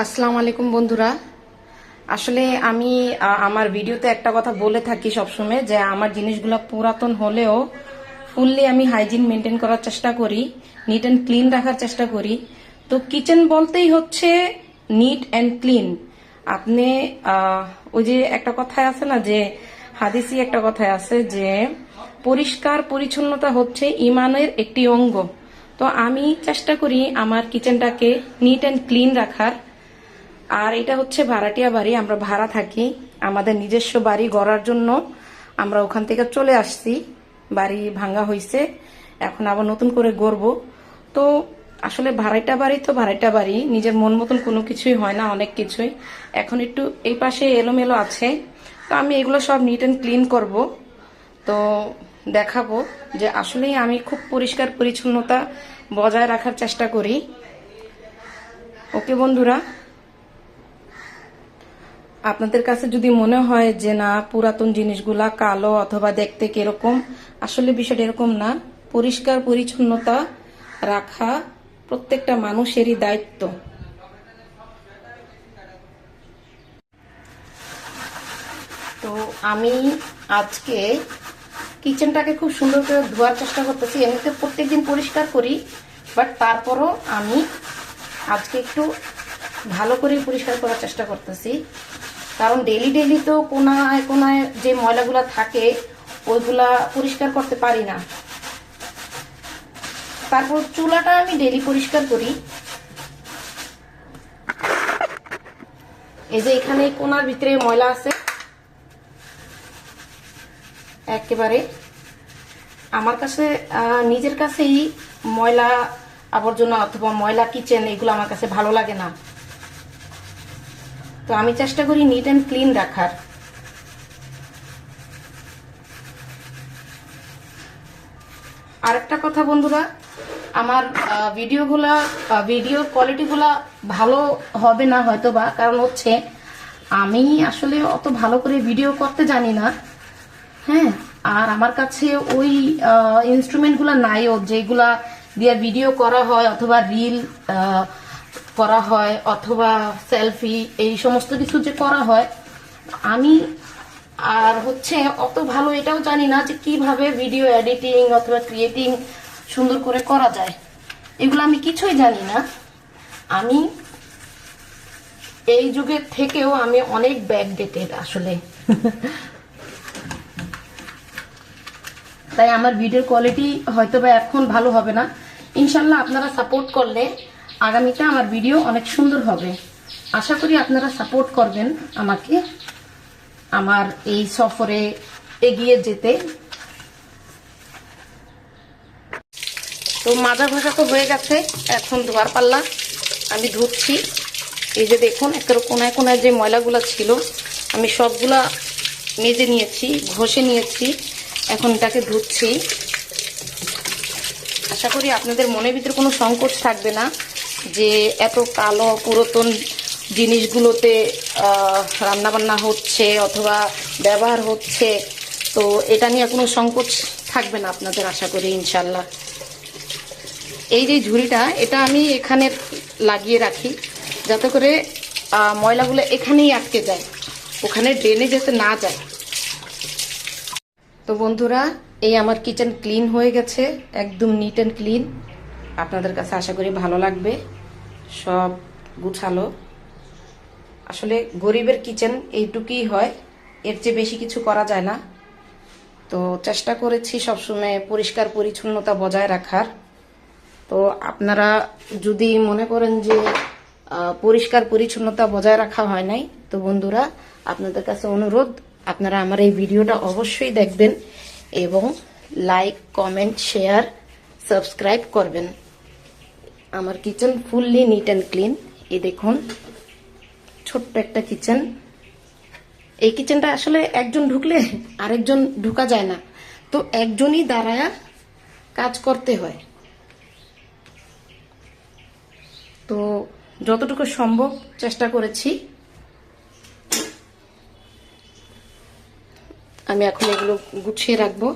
আসসালামু আলাইকুম বন্ধুরা। আসলে আমি আমার ভিডিওতে একটা কথা বলে থাকি সবসময় যে আমার জিনিসগুলো পুরাতন হলেও ফুললি আমি হাইজিন মেনটেন করার চেষ্টা করি, নিট অ্যান্ড ক্লিন রাখার চেষ্টা করি। তো কিচেন বলতেই হচ্ছে নিট অ্যান্ড ক্লিন। আপনি ওই যে একটা কথায় আছে না, যে হাদিসি একটা কথায় আছে যে পরিষ্কার পরিচ্ছন্নতা হচ্ছে ইমানের একটি অঙ্গ। তো আমি চেষ্টা করি আমার কিচেনটাকে নিট অ্যান্ড ক্লিন রাখার। আর এটা হচ্ছে ভাড়াটিয়া বাড়ি, আমরা ভাড়া থাকি। আমাদের নিজস্ব বাড়ি গড়ার জন্য আমরা ওখান থেকে চলে আসছি। বাড়ি ভাঙ্গা হয়েছে, এখন আবার নতুন করে গড়বো। তো আসলে ভাড়াটা বাড়ি তো ভাড়াটা বাড়ি, নিজের মন মতন কোনো কিছুই হয় না, অনেক কিছুই। এখন একটু এই পাশে এলোমেলো আছে, তো আমি এগুলো সব নিট অ্যান্ড ক্লিন করব। তো দেখাবো যে আসলেই আমি খুব পরিষ্কার পরিচ্ছন্নতা বজায় রাখার চেষ্টা করি। ওকে বন্ধুরা, আপনাদের কাছে যদি মনে হয় যে না পুরাতন জিনিসগুলা কালো অথবা দেখতে কিরকম, আসলে বিষয়টা এরকম না। পরিষ্কার পরিচ্ছন্নতা রাখা প্রত্যেকটা মানুষেরই দায়িত্ব। তো আমি আজকে কিচেনটাকে খুব সুন্দর করে ধোয়ার চেষ্টা করতেছি। এমনিতে প্রত্যেকদিন পরিষ্কার করি, বাট তারপরও আমি আজকে একটু ভালো করে পরিষ্কার করার চেষ্টা করতেছি। কারণ ডেইলি ডেইলি তো কোনায় কোনায় যে ময়লাগুলা থাকে ওইগুলা পরিষ্কার করতে পারি না। তারপর চুলাটা আমি ডেইলি পরিষ্কার করি। এই যে এখানে কোনার ভিতরে ময়লা আছে, একেবারে আমার কাছে নিজের কাছেই ময়লা আবর্জনা অথবা ময়লা কিচেন এগুলো আমার কাছে ভালো লাগে না। তো আমি চেষ্টা করি নিট অ্যান্ড ক্লিন রাখার। আরেকটা কথা বন্ধুরা, আমার ভিডিওর কোয়ালিটিগুলা ভালো হবে না হয়তোবা, কারণ হচ্ছে আমি আসলে অত ভালো করে ভিডিও করতে জানি না। হ্যাঁ, আর আমার কাছে ওই ইনস্ট্রুমেন্টগুলা নাইও যেগুলা দিয়ে ভিডিও করা হয় অথবা রিল করা হয় অথবা সেলফি, এই সমস্ত কিছু যে করা হয় আমি আর হচ্ছে অত ভালো এটাও জানি না যে কিভাবে ভিডিও এডিটিং অথবা ক্রিয়েটিং সুন্দর করে করা যায়। এগুলো আমি কিছুই জানি না। আমি এই যুগের থেকেও আমি অনেক ব্যাকডেটেড আসলে। তাই আমার ভিডিওর কোয়ালিটি হয়তোবা এখন ভালো হবে না। ইনশাল্লাহ আপনারা সাপোর্ট করলে আগামীতে আমার ভিডিও অনেক সুন্দর হবে। আশা করি আপনারা সাপোর্ট করবেন আমাকে আমার এই সফরে এগিয়ে যেতে। তো মাজা ঘষা তো হয়ে গেছে, এখন ধোয়ার পাল্লা। আমি ধুচ্ছি। এই যে দেখুন, একটা কোনায় কোনায় যে ময়লাগুলো ছিল আমি সবগুলা মেজে নিয়েছি, ঘষে নিয়েছি। এখন এটাকে ধুচ্ছি। আশা করি আপনাদের মনের ভিতরে কোনো সংকোচ থাকবে না যে এত কালো পুরাতন জিনিসগুলোতে রান্নাবান্না হচ্ছে অথবা ব্যবহার হচ্ছে। তো এটা নিয়ে কোনো সংকোচ থাকবে না আপনাদের, আশা করি ইনশাল্লাহ। এই যে ঝুড়িটা, এটা আমি এখানে লাগিয়ে রাখি যাতে করে ময়লাগুলো এখানেই আটকে যায়, ওখানে ড্রেনে যেতে না যায়। তো বন্ধুরা, এই আমার কিচেন ক্লিন হয়ে গেছে, একদম নিট অ্যান্ড ক্লিন। আপনাদের কাছে আশা করি ভালো লাগবে। সব গুছালো। আসলে গরিবের কিচেন এইটুকুই হয়, এর চেয়ে বেশি কিছু করা যায় না। তো চেষ্টা করেছি সবসময় পরিষ্কার পরিচ্ছন্নতা বজায় রাখার। তো আপনারা যদি মনে করেন যে পরিষ্কার পরিচ্ছন্নতা বজায় রাখা হয় নাই, তো বন্ধুরা আপনাদের কাছে অনুরোধ, আপনারা আমার এই ভিডিওটা অবশ্যই দেখবেন এবং লাইক, কমেন্ট, শেয়ার, সাবস্ক্রাইব করবেন। আমার kitchen fully neat and clean. এই দেখুন, ছোট্ট একটা কিচেন। এই কিচেনটা আসলে একজন ঢুকলে আরেকজন ঢুকা যায় না, তো একজনই দাঁড়ায়া কাজ করতে হয়। তো যতটুকু সম্ভব চেষ্টা করেছি। আমি এখন এগুলো গুছিয়ে রাখবো।